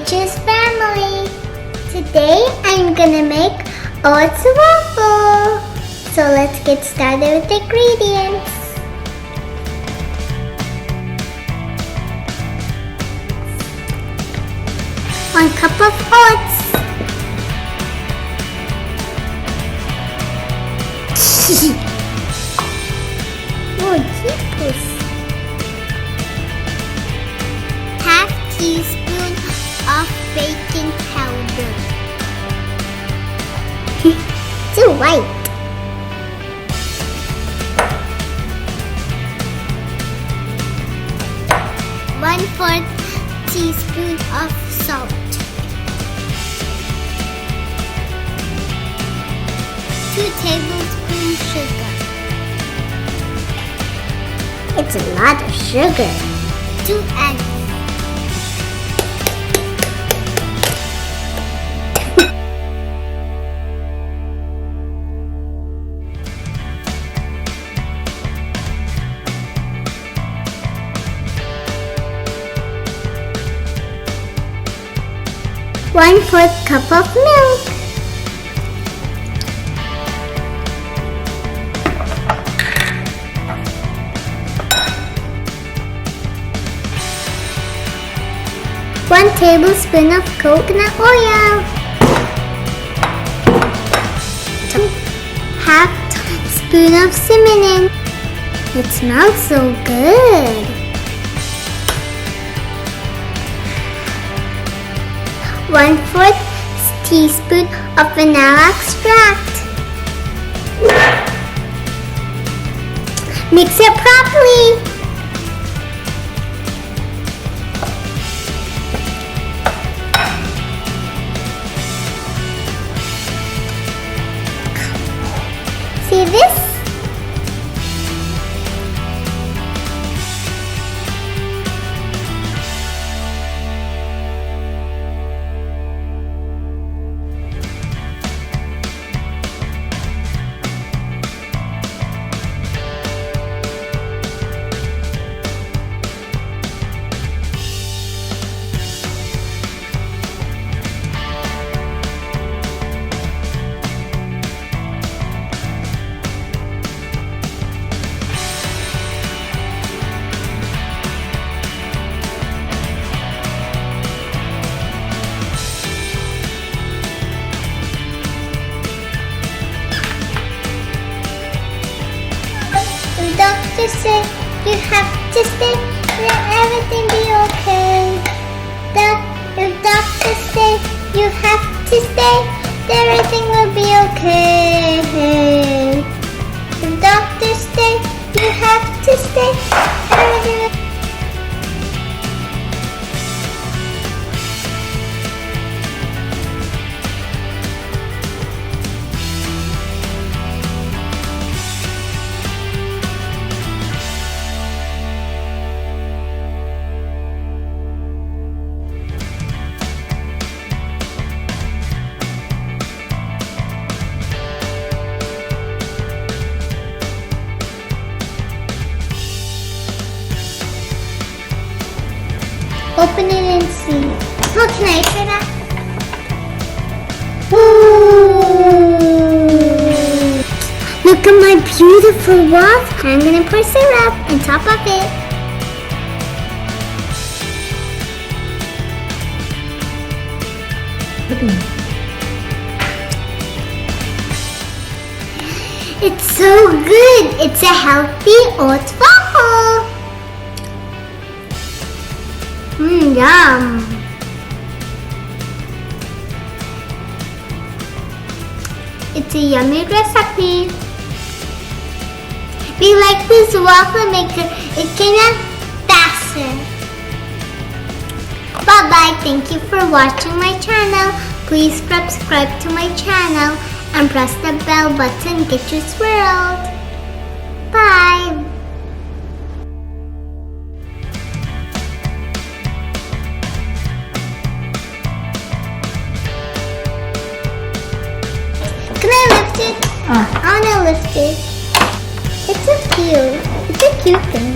Macys family. Today I'm gonna make Oats Waffle. So let's get started with the ingredients. One cup of oats. Oh, jeepers. Half teaspoon of baking powder. Too white. 1/4 teaspoon of salt. 2 tablespoons sugar. It's a lot of sugar. 2 eggs. One-fourth cup of milk. One tablespoon of coconut oil. Half spoon of cinnamon. It smells so good. 1/4 teaspoon of vanilla extract. Mix it properly. See this? Doctor said you have to stay, let everything be okay. If doctor said you have to stay, everything will be okay. If doctor said you have to stay, everything will open it and see. Oh, can I try that? Ooh. Look at my beautiful waffle. I'm gonna pour syrup on top of it. It's so good. It's a healthy oats waffle. Yum! It's a yummy recipe. We like this waffle maker. It came out faster. Bye-bye. Thank you for watching my channel. Please subscribe to my channel and press the bell button. Get you swirled. Bye. Can I lift it? I want to lift it. It's so cute. It's a cute thing.